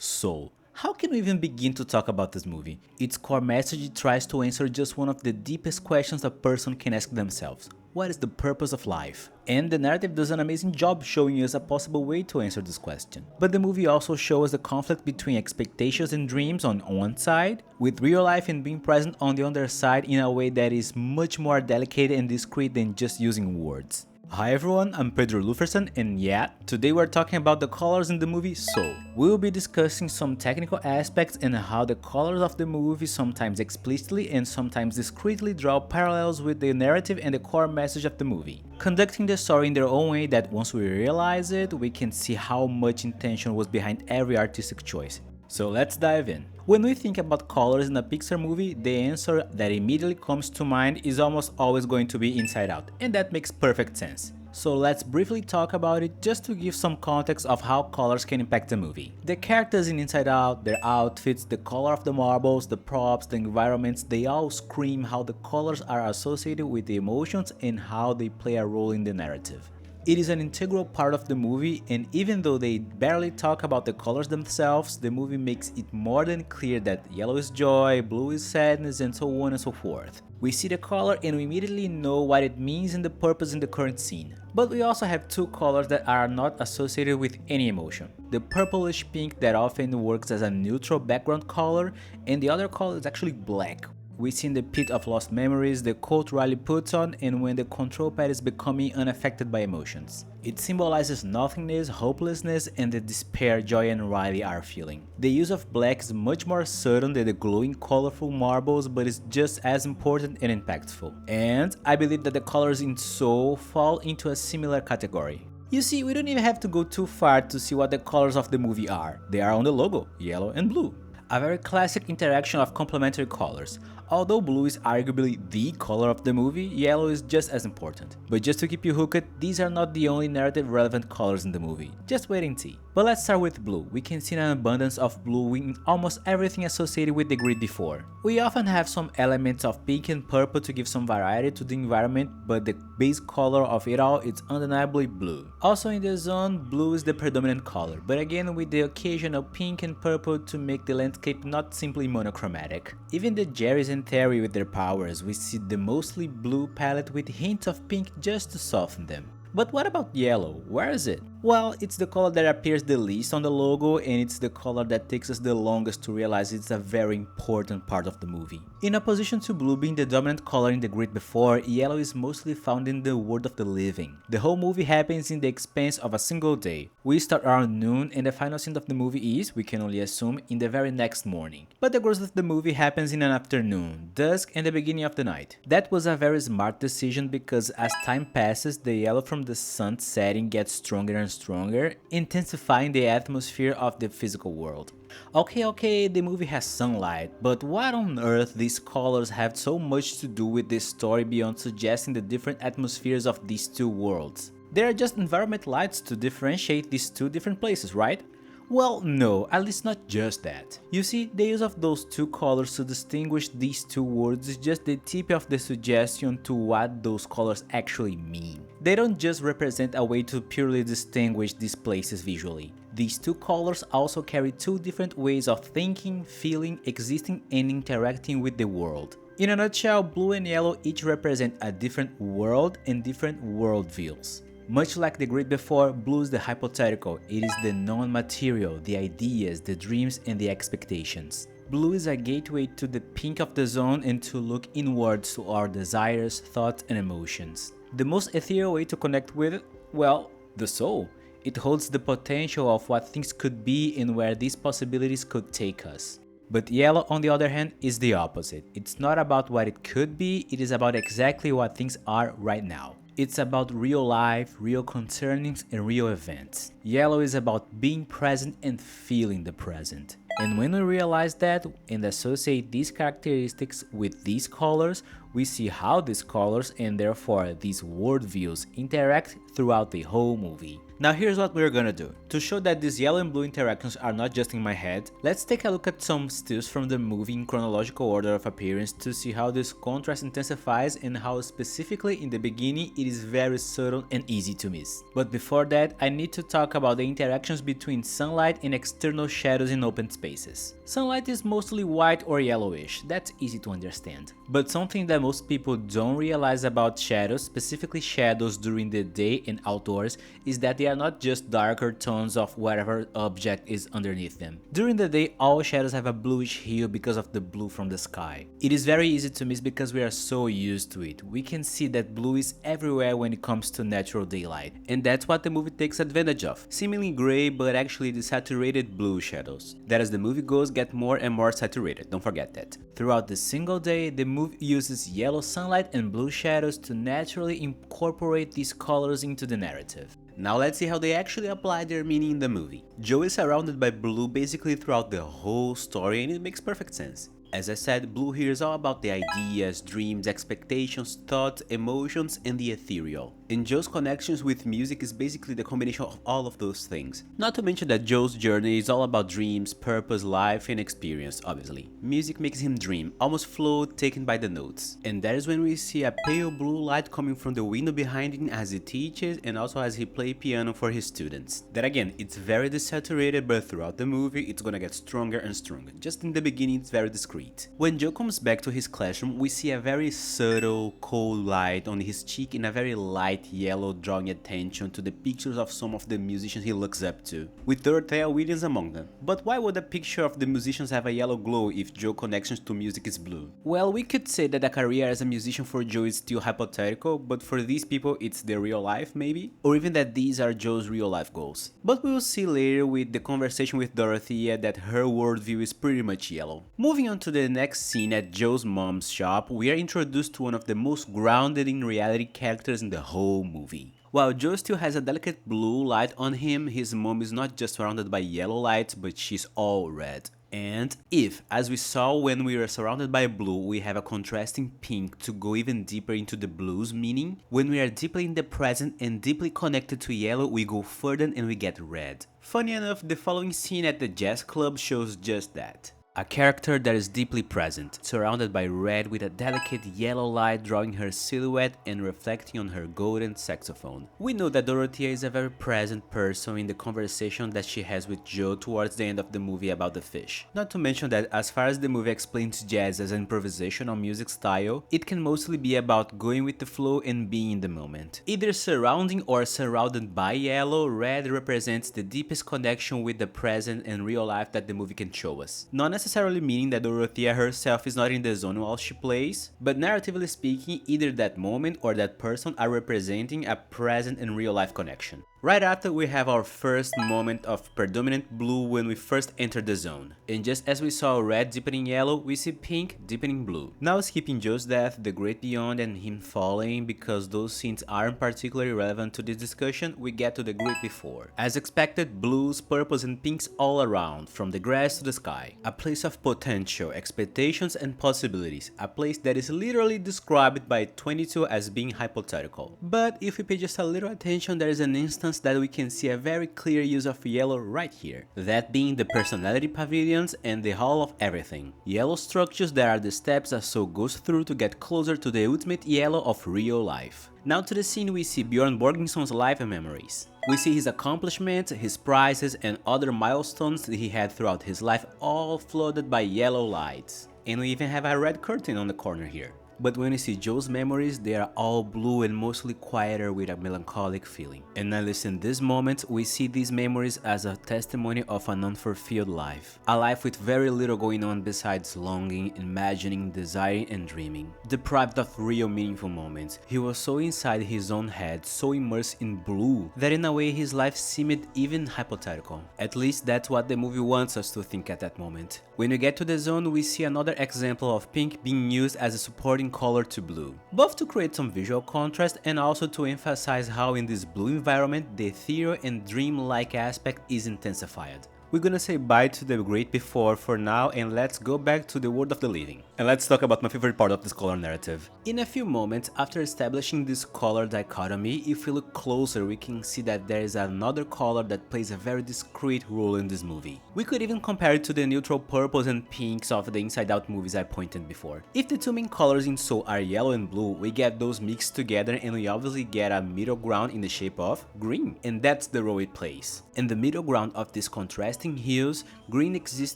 Soul. How can we even begin to talk about this movie? Its core message tries to answer just one of the deepest questions a person can ask themselves. What is the purpose of life? And the narrative does an amazing job showing us a possible way to answer this question. But the movie also shows the conflict between expectations and dreams on one side, with real life and being present on the other side in a way that is much more delicate and discreet than just using words. Hi everyone, I'm Pedro Luferson, and yeah, today we're talking about the colors in the movie Soul. We'll be discussing some technical aspects and how the colors of the movie sometimes explicitly and sometimes discreetly draw parallels with the narrative and the core message of the movie, conducting the story in their own way that once we realize it, we can see how much intention was behind every artistic choice. So let's dive in. When we think about colors in a Pixar movie, the answer that immediately comes to mind is almost always going to be Inside Out, and that makes perfect sense. So let's briefly talk about it just to give some context of how colors can impact the movie. The characters in Inside Out, their outfits, the color of the marbles, the props, the environments, they all scream how the colors are associated with the emotions and how they play a role in the narrative. It is an integral part of the movie, and even though they barely talk about the colors themselves, the movie makes it more than clear that yellow is joy, blue is sadness, and so on and so forth. We see the color and we immediately know what it means and the purpose in the current scene. But we also have two colors that are not associated with any emotion. The purplish pink that often works as a neutral background color, and the other color is actually black. We see in the pit of lost memories, the coat Riley puts on, and when the control pad is becoming unaffected by emotions. It symbolizes nothingness, hopelessness, and the despair Joy and Riley are feeling. The use of black is much more subtle than the glowing colorful marbles, but it's just as important and impactful. And I believe that the colors in Soul fall into a similar category. You see, we don't even have to go too far to see what the colors of the movie are. They are on the logo, yellow and blue. A very classic interaction of complementary colors. Although blue is arguably the color of the movie, yellow is just as important. But just to keep you hooked, these are not the only narrative relevant colors in the movie. Just wait and see. But let's start with blue. We can see an abundance of blue in almost everything associated with the grid before. We often have some elements of pink and purple to give some variety to the environment, but the base color of it all is undeniably blue. Also in the zone, blue is the predominant color, but again with the occasional pink and purple to make the landscape not simply monochromatic. Even the Jerrys and Terry with their powers, we see the mostly blue palette with hints of pink just to soften them. But what about yellow? Where is it? Well, it's the color that appears the least on the logo, and it's the color that takes us the longest to realize it's a very important part of the movie. In opposition to blue being the dominant color in the grid before, yellow is mostly found in the world of the living. The whole movie happens in the expanse of a single day. We start around noon, and the final scene of the movie is, we can only assume, in the very next morning. But the growth of the movie happens in an afternoon, dusk, and the beginning of the night. That was a very smart decision because as time passes, the yellow from the sun setting gets stronger and stronger, intensifying the atmosphere of the physical world. Okay, the movie has sunlight, but what on earth these colors have so much to do with this story beyond suggesting the different atmospheres of these two worlds? They are just environment lights to differentiate these two different places, right? Well, no, at least not just that. You see, the use of those two colors to distinguish these two words is just the tip of the suggestion to what those colors actually mean. They don't just represent a way to purely distinguish these places visually. These two colors also carry two different ways of thinking, feeling, existing, and interacting with the world. In a nutshell, blue and yellow each represent a different world and different worldviews. Much like the grid before, blue is the hypothetical, it is the non-material, the ideas, the dreams, and the expectations. Blue is a gateway to the pink of the zone and to look inwards to our desires, thoughts, and emotions. The most ethereal way to connect with, well, the soul. It holds the potential of what things could be and where these possibilities could take us. But yellow, on the other hand, is the opposite. It's not about what it could be, it is about exactly what things are right now. It's about real life, real concernings, and real events. Yellow is about being present and feeling the present. And when we realize that and associate these characteristics with these colors, we see how these colors and therefore these worldviews interact throughout the whole movie. Now here's what we're gonna do. To show that these yellow and blue interactions are not just in my head, let's take a look at some stills from the movie in chronological order of appearance to see how this contrast intensifies and how specifically in the beginning it is very subtle and easy to miss. But before that, I need to talk about the interactions between sunlight and external shadows in open spaces. Sunlight is mostly white or yellowish, that's easy to understand. But something that most people don't realize about shadows, specifically shadows during the day and outdoors, is that they are not just darker tones of whatever object is underneath them. During the day, all shadows have a bluish hue because of the blue from the sky. It is very easy to miss because we are so used to it. We can see that blue is everywhere when it comes to natural daylight, and that's what the movie takes advantage of. Seemingly gray, but actually desaturated blue shadows. That as the movie goes, get more and more saturated, don't forget that. Throughout the single day, the movie uses yellow sunlight and blue shadows to naturally incorporate these colors into the narrative. Now let's see how they actually apply their meaning in the movie. Joe is surrounded by blue basically throughout the whole story, and it makes perfect sense. As I said, blue here is all about the ideas, dreams, expectations, thoughts, emotions, and the ethereal. And Joe's connections with music is basically the combination of all of those things. Not to mention that Joe's journey is all about dreams, purpose, life, and experience, obviously. Music makes him dream, almost float, taken by the notes. And that is when we see a pale blue light coming from the window behind him as he teaches and also as he plays piano for his students. That again, it's very desaturated, but throughout the movie it's gonna get stronger and stronger. Just in the beginning it's very discreet. When Joe comes back to his classroom, we see a very subtle, cold light on his cheek and a very light yellow, drawing attention to the pictures of some of the musicians he looks up to, with Dorothea Williams among them. But why would a picture of the musicians have a yellow glow if Joe's connections to music is blue? Well, we could say that a career as a musician for Joe is still hypothetical, but for these people it's their real life maybe? Or even that these are Joe's real life goals. But we will see later with the conversation with Dorothea that her worldview is pretty much yellow. Moving on to the next scene at Joe's mom's shop, we are introduced to one of the most grounded in reality characters in the whole movie. While Joe still has a delicate blue light on him, his mom is not just surrounded by yellow light, but she's all red. And if, as we saw when we were surrounded by blue, we have a contrasting pink to go even deeper into the blues, meaning when we are deeply in the present and deeply connected to yellow, we go further and we get red. Funny enough, the following scene at the jazz club shows just that. A character that is deeply present, surrounded by red with a delicate yellow light drawing her silhouette and reflecting on her golden saxophone. We know that Dorothea is a very present person in the conversation that she has with Joe towards the end of the movie about the fish. Not to mention that as far as the movie explains jazz as an improvisational music style, it can mostly be about going with the flow and being in the moment. Either surrounding or surrounded by yellow, red represents the deepest connection with the present and real life that the movie can show us. Not necessarily meaning that Dorothea herself is not in the zone while she plays, but narratively speaking, either that moment or that person are representing a present and real life connection. Right after, we have our first moment of predominant blue when we first enter the zone. And just as we saw red deepening yellow, we see pink deepening blue. Now skipping Joe's death, the great beyond and him falling, because those scenes aren't particularly relevant to this discussion, we get to the great before. As expected, blues, purples and pinks all around, from the grass to the sky. A place of potential, expectations and possibilities. A place that is literally described by 22 as being hypothetical. But if we pay just a little attention, there is an instance that we can see a very clear use of yellow right here, that being the personality pavilions and the hall of everything. Yellow structures that are the steps a soul goes through to get closer to the ultimate yellow of real life. Now to the scene we see Bjorn Borgenson's life and memories. We see his accomplishments, his prizes and other milestones that he had throughout his life, all flooded by yellow lights. And we even have a red curtain on the corner here. But when we see Joe's memories, they are all blue and mostly quieter with a melancholic feeling. And at least in this moment, we see these memories as a testimony of an unfulfilled life. A life with very little going on besides longing, imagining, desiring and dreaming. Deprived of real meaningful moments. He was so inside his own head, so immersed in blue, that in a way his life seemed even hypothetical. At least that's what the movie wants us to think at that moment. When we get to the zone, we see another example of pink being used as a supporting color to blue, both to create some visual contrast and also to emphasize how in this blue environment the ethereal and dreamlike aspect is intensified. We're gonna say bye to the great before for now and let's go back to the world of the living. And let's talk about my favorite part of this color narrative. In a few moments, after establishing this color dichotomy, if we look closer we can see that there is another color that plays a very discrete role in this movie. We could even compare it to the neutral purples and pinks of the Inside Out movies I pointed before. If the two main colors in Soul are yellow and blue, we get those mixed together and we obviously get a middle ground in the shape of green, and that's the role it plays. In the middle ground of these contrasting hues, green exists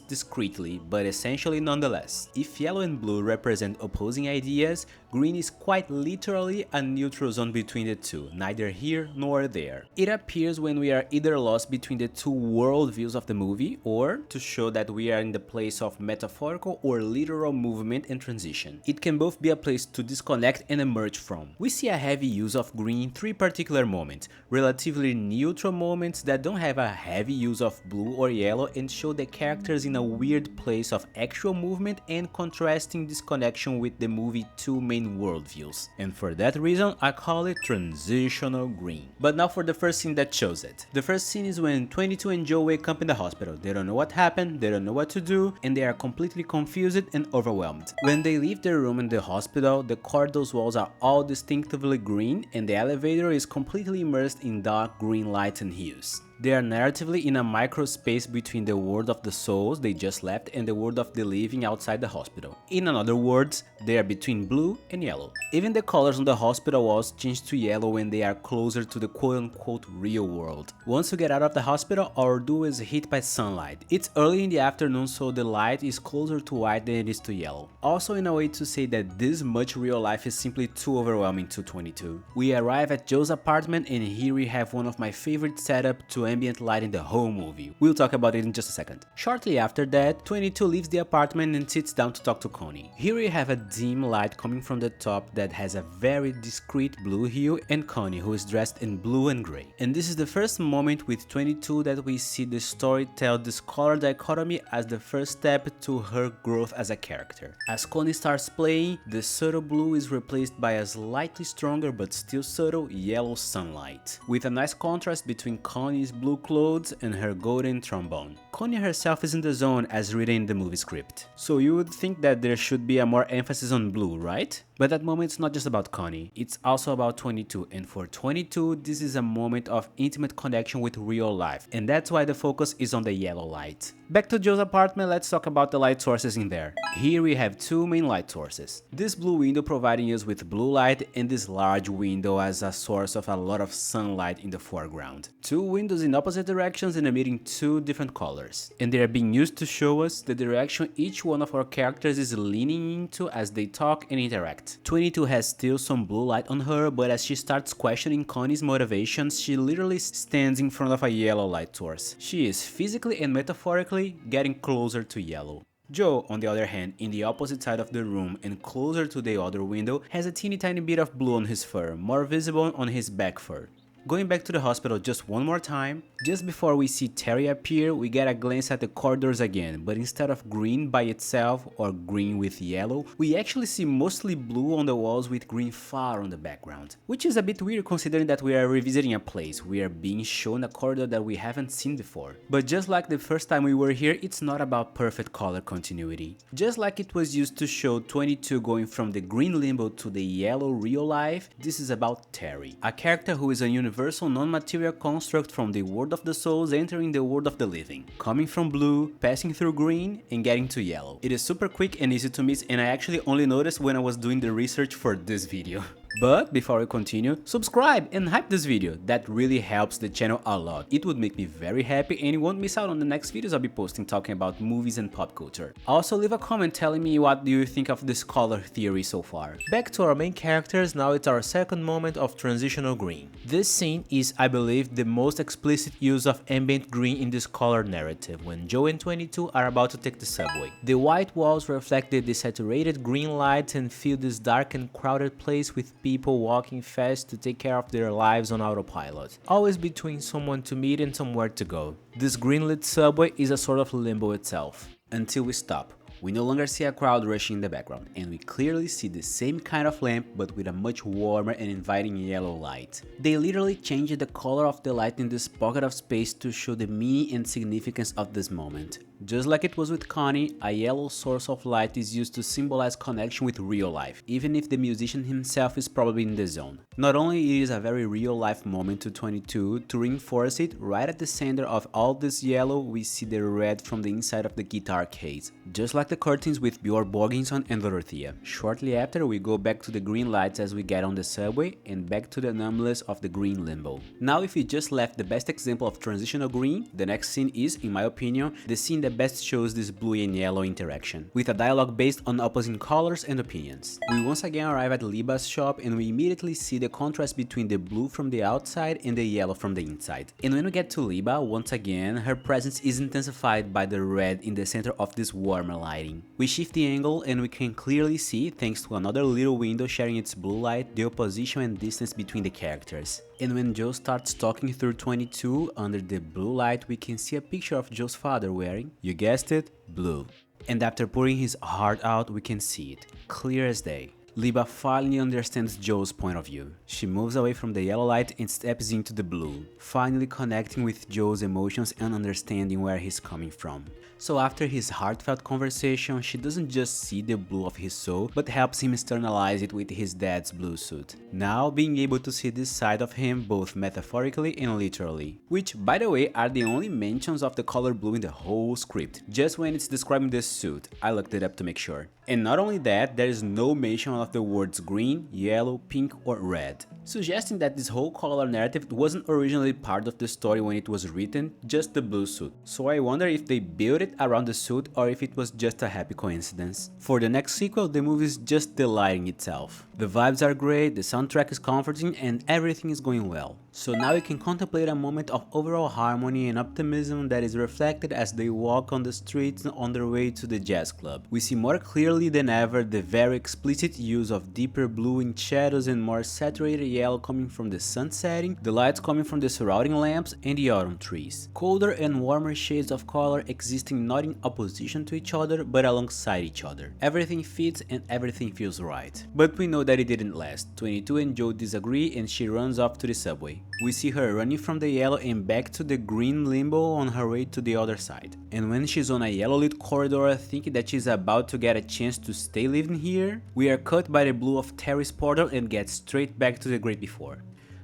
discretely, but essentially nonetheless. If yellow and blue represent opposing ideas, green is quite literally a neutral zone between the two, neither here nor there. It appears when we are either lost between the two worldviews of the movie, or to show that we are in the place of metaphorical or literal movement and transition. It can both be a place to disconnect and emerge from. We see a heavy use of green in three particular moments, relatively neutral moments that don't have a heavy use of blue or yellow and show the characters in a weird place of actual movement and contrasting disconnection with the movie two main worldviews. And for that reason, I call it transitional green. But now for the first scene that shows it. The first scene is when 22 and Joe wake up in the hospital. They don't know what happened, they don't know what to do, and they are completely confused and overwhelmed. When they leave their room in the hospital, the corridor's walls are all distinctively green and the elevator is completely immersed in dark green lights and hues. They are narratively in a micro space between the world of the souls they just left and the world of the living outside the hospital. In other words, they are between blue and yellow. Even the colors on the hospital walls change to yellow when they are closer to the quote-unquote real world. Once you get out of the hospital, our duo is hit by sunlight. It's early in the afternoon, so the light is closer to white than it is to yellow. Also in a way to say that this much real life is simply too overwhelming to 22. We arrive at Joe's apartment and here we have one of my favorite setups to ambient light in the whole movie. We'll talk about it in just a second. Shortly after that, 22 leaves the apartment and sits down to talk to Connie. Here we have a dim light coming from the top that has a very discreet blue hue and Connie who is dressed in blue and grey. And this is the first moment with 22 that we see the story tell this color dichotomy as the first step to her growth as a character. As Connie starts playing, the subtle blue is replaced by a slightly stronger but still subtle yellow sunlight, with a nice contrast between Connie's blue clothes and her golden trombone. Connie herself is in the zone as written in the movie script. So you would think that there should be a more emphasis on blue, right? But that moment is not just about Connie, it's also about 22, and for 22 this is a moment of intimate connection with real life, and that's why the focus is on the yellow light. Back to Joe's apartment, let's talk about the light sources in there. Here we have two main light sources. This blue window providing us with blue light and this large window as a source of a lot of sunlight in the foreground. Two windows in opposite directions and emitting two different colors. And they are being used to show us the direction each one of our characters is leaning into as they talk and interact. 22 has still some blue light on her, but as she starts questioning Connie's motivations, she literally stands in front of a yellow light source. She is physically and metaphorically getting closer to yellow. Joe, on the other hand, in the opposite side of the room and closer to the other window, has a teeny tiny bit of blue on his fur, more visible on his back fur. Going back to the hospital just one more time, just before we see Terry appear, we get a glance at the corridors again, but instead of green by itself or green with yellow, we actually see mostly blue on the walls with green far on the background. Which is a bit weird considering that we are revisiting a place, we are being shown a corridor that we haven't seen before. But just like the first time we were here, it's not about perfect color continuity. Just like it was used to show 22 going from the green limbo to the yellow real life, this is about Terry, a character who is a universal non-material construct from the world of the souls entering the world of the living, coming from blue, passing through green, and getting to yellow. It is super quick and easy to miss, and I actually only noticed when I was doing the research for this video. But before we continue, subscribe and hype this video, that really helps the channel a lot. It would make me very happy and you won't miss out on the next videos I'll be posting talking about movies and pop culture. Also leave a comment telling me what do you think of this color theory so far. Back to our main characters, now it's our second moment of transitional green. This scene is, I believe, the most explicit use of ambient green in this color narrative, when Joe and 22 are about to take the subway. The white walls reflect the desaturated green light and fill this dark and crowded place with people walking fast to take care of their lives on autopilot, always between someone to meet and somewhere to go. This green-lit subway is a sort of limbo itself, until we stop. We no longer see a crowd rushing in the background, and we clearly see the same kind of lamp but with a much warmer and inviting yellow light. They literally changed the color of the light in this pocket of space to show the meaning and significance of this moment. Just like it was with Connie, a yellow source of light is used to symbolize connection with real life, even if the musician himself is probably in the zone. Not only it is a very real life moment to 22, to reinforce it, right at the center of all this yellow we see the red from the inside of the guitar case, just like the curtains with Björn Borgenson and Dorothea. Shortly after we go back to the green lights as we get on the subway and back to the anomalous of the green limbo. Now if we just left the best example of transitional green, the next scene is, in my opinion, the scene that best shows this blue and yellow interaction, with a dialogue based on opposing colors and opinions. We once again arrive at Liba's shop and we immediately see the contrast between the blue from the outside and the yellow from the inside. And when we get to Liba, once again, her presence is intensified by the red in the center of this warmer lighting. We shift the angle and we can clearly see, thanks to another little window sharing its blue light, the opposition and distance between the characters. And when Joe starts talking through 22, under the blue light we can see a picture of Joe's father wearing, you guessed it, blue. And after pouring his heart out, we can see it, clear as day. Liba finally understands Joe's point of view. She moves away from the yellow light and steps into the blue, finally connecting with Joe's emotions and understanding where he's coming from. So after his heartfelt conversation, she doesn't just see the blue of his soul, but helps him externalize it with his dad's blue suit. Now being able to see this side of him both metaphorically and literally. Which, by the way, are the only mentions of the color blue in the whole script, just when it's describing the suit. I looked it up to make sure. And not only that, there is no mention of the words green, yellow, pink or red, suggesting that this whole color narrative wasn't originally part of the story when it was written, just the blue suit. So I wonder if they built it around the suit or if it was just a happy coincidence. For the next sequel, the movie is just delighting itself. The vibes are great, the soundtrack is comforting and everything is going well. So now we can contemplate a moment of overall harmony and optimism that is reflected as they walk on the streets on their way to the jazz club. We see more clearly than ever the very explicit use of deeper blue in shadows and more saturated yellow coming from the sun setting, the lights coming from the surrounding lamps and the autumn trees. Colder and warmer shades of color existing not in opposition to each other but alongside each other. Everything fits and everything feels right. But we know that it didn't last. 22 and Joe disagree and she runs off to the subway. We see her running from the yellow and back to the green limbo on her way to the other side. And when she's on a yellow lit corridor thinking that she's about to get a chance to stay living here, we are cut by the blue of Terry's portal and get straight back to the great before.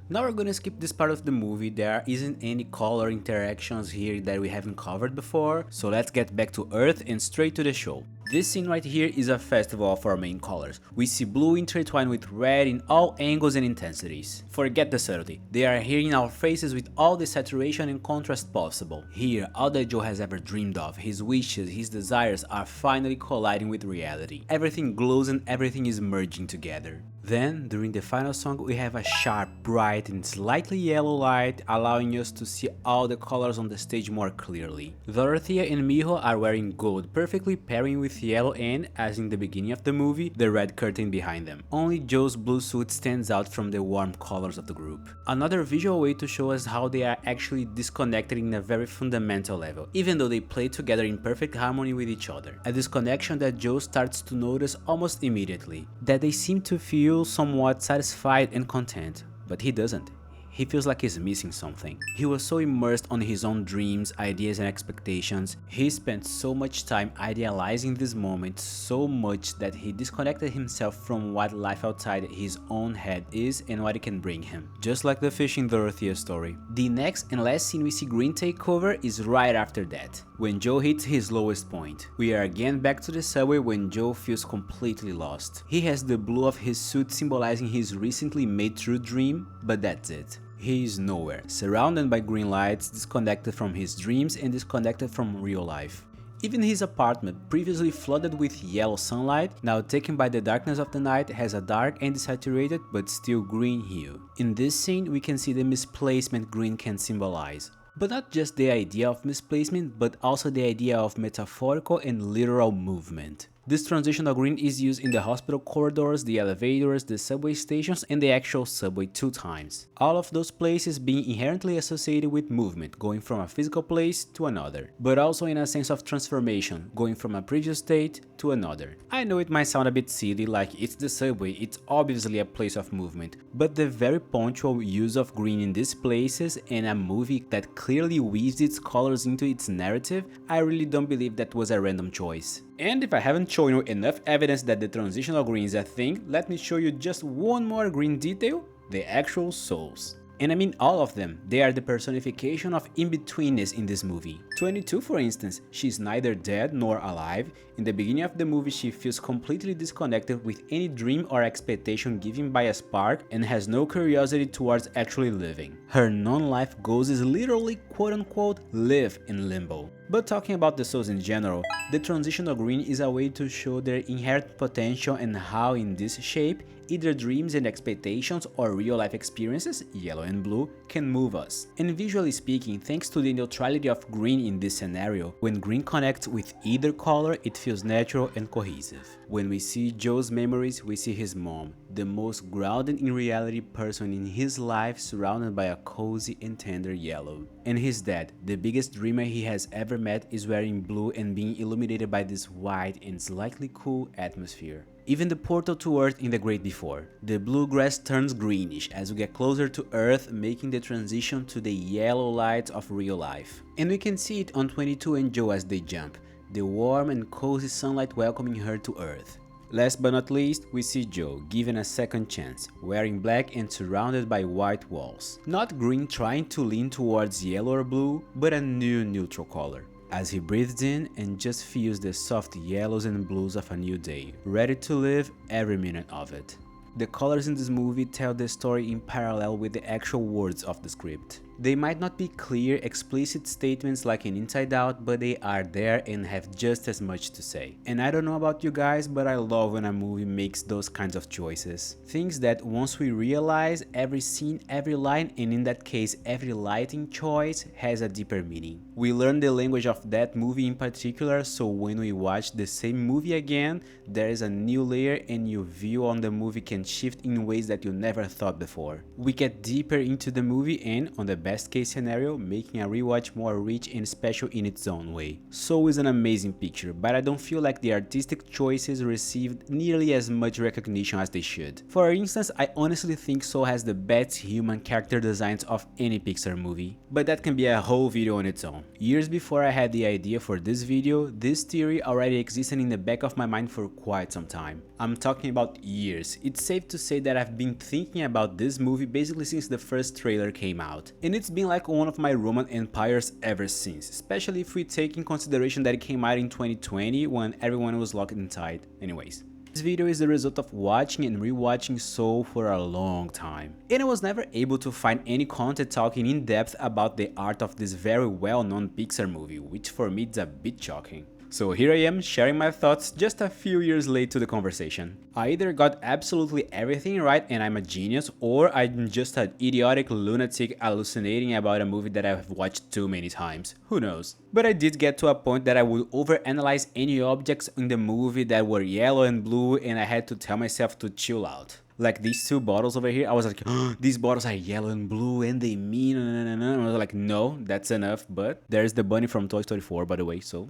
Now we're gonna skip this part of the movie, there isn't any color interactions here that we haven't covered before, so let's get back to Earth and straight to the show. This scene right here is a festival of our main colors. We see blue intertwined with red in all angles and intensities. Forget the subtlety, they are here in our faces with all the saturation and contrast possible. Here, all that Joe has ever dreamed of, his wishes, his desires are finally colliding with reality. Everything glows and everything is merging together. Then, during the final song, we have a sharp, bright and slightly yellow light, allowing us to see all the colors on the stage more clearly. Dorothea and Miho are wearing gold, perfectly pairing with yellow and, as in the beginning of the movie, the red curtain behind them. Only Joe's blue suit stands out from the warm colors of the group. Another visual way to show us how they are actually disconnected in a very fundamental level, even though they play together in perfect harmony with each other. A disconnection that Joe starts to notice almost immediately, that they seem to feel somewhat satisfied and content, but he doesn't. He feels like he's missing something. He was so immersed on his own dreams, ideas and expectations. He spent so much time idealizing this moment, so much that he disconnected himself from what life outside his own head is and what it can bring him. Just like the fish in Dorothea's story. The next and last scene we see Green take over is right after that, when Joe hits his lowest point. We are again back to the subway when Joe feels completely lost. He has the blue of his suit symbolizing his recently made true dream, but that's it. He is nowhere, surrounded by green lights, disconnected from his dreams and disconnected from real life. Even his apartment, previously flooded with yellow sunlight, now taken by the darkness of the night, has a dark and desaturated but still green hue. In this scene, we can see the misplacement green can symbolize. But not just the idea of misplacement, but also the idea of metaphorical and literal movement. This transitional green is used in the hospital corridors, the elevators, the subway stations, and the actual subway 2 times. All of those places being inherently associated with movement, going from a physical place to another, but also in a sense of transformation, going from a previous state to another. I know it might sound a bit silly, like it's the subway, it's obviously a place of movement, but the very punctual use of green in these places and a movie that clearly weaves its colors into its narrative, I really don't believe that was a random choice. And if I haven't shown you enough evidence that the transitional green is a thing, let me show you just one more green detail: the actual souls. And I mean all of them. They are the personification of in-betweenness in this movie. 22, for instance, she's neither dead nor alive. In the beginning of the movie, she feels completely disconnected with any dream or expectation given by a spark and has no curiosity towards actually living. Her non-life goals is literally quote-unquote live in limbo. But talking about the souls in general, the transitional green is a way to show their inherent potential and how in this shape, either dreams and expectations or real-life experiences, yellow and blue, can move us. And visually speaking, thanks to the neutrality of green in this scenario, when green connects with either color, it feels natural and cohesive. When we see Joe's memories, we see his mom, the most grounded in reality person in his life, surrounded by a cozy and tender yellow. And his dad, the biggest dreamer he has ever met, is wearing blue and being illuminated by this white and slightly cool atmosphere. Even the portal to Earth in The Great Before. The blue grass turns greenish as we get closer to Earth, making the transition to the yellow light of real life. And we can see it on 22 and Joe as they jump, the warm and cozy sunlight welcoming her to Earth. Last but not least, we see Joe given a second chance, wearing black and surrounded by white walls. Not green trying to lean towards yellow or blue, but a new neutral color. As he breathes in and just feels the soft yellows and blues of a new day, ready to live every minute of it. The colors in this movie tell the story in parallel with the actual words of the script. They might not be clear, explicit statements like in Inside Out, but they are there and have just as much to say. And I don't know about you guys, but I love when a movie makes those kinds of choices. Things that once we realize, every scene, every line, and in that case every lighting choice has a deeper meaning. We learn the language of that movie in particular, so when we watch the same movie again, there is a new layer and your view on the movie can shift in ways that you never thought before. We get deeper into the movie and, on the best case scenario, making a rewatch more rich and special in its own way. Soul is an amazing picture, but I don't feel like the artistic choices received nearly as much recognition as they should. For instance, I honestly think Soul has the best human character designs of any Pixar movie, but that can be a whole video on its own. Years before I had the idea for this video, this theory already existed in the back of my mind for quite some time. I'm talking about years. It's safe to say that I've been thinking about this movie basically since the first trailer came out, and it's been like one of my Roman empires ever since, especially if we take in consideration that it came out in 2020 when everyone was locked inside. Anyways. This video is the result of watching and rewatching Soul for a long time, and I was never able to find any content talking in depth about the art of this very well-known Pixar movie, which for me is a bit shocking. So here I am sharing my thoughts just a few years late to the conversation. I either got absolutely everything right and I'm a genius, or I'm just an idiotic lunatic hallucinating about a movie that I've watched too many times. Who knows? But I did get to a point that I would overanalyze any objects in the movie that were yellow and blue, and I had to tell myself to chill out. Like these two bottles over here, I was like, oh, these bottles are yellow and blue and they mean and I was like, no, that's enough. But there's the bunny from Toy Story 4, by the way, so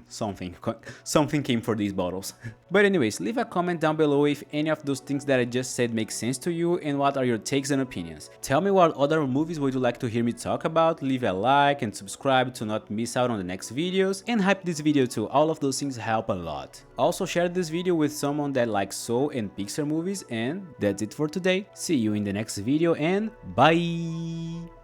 something came for these bottles. But anyways, leave a comment down below if any of those things that I just said make sense to you, and what are your takes and opinions. Tell me what other movies would you like to hear me talk about, leave a like and subscribe to not miss out on the next videos, and hype this video too. All of those things help a lot. Also share this video with someone that likes Soul and Pixar movies, and that's it for today. See you in the next video and bye!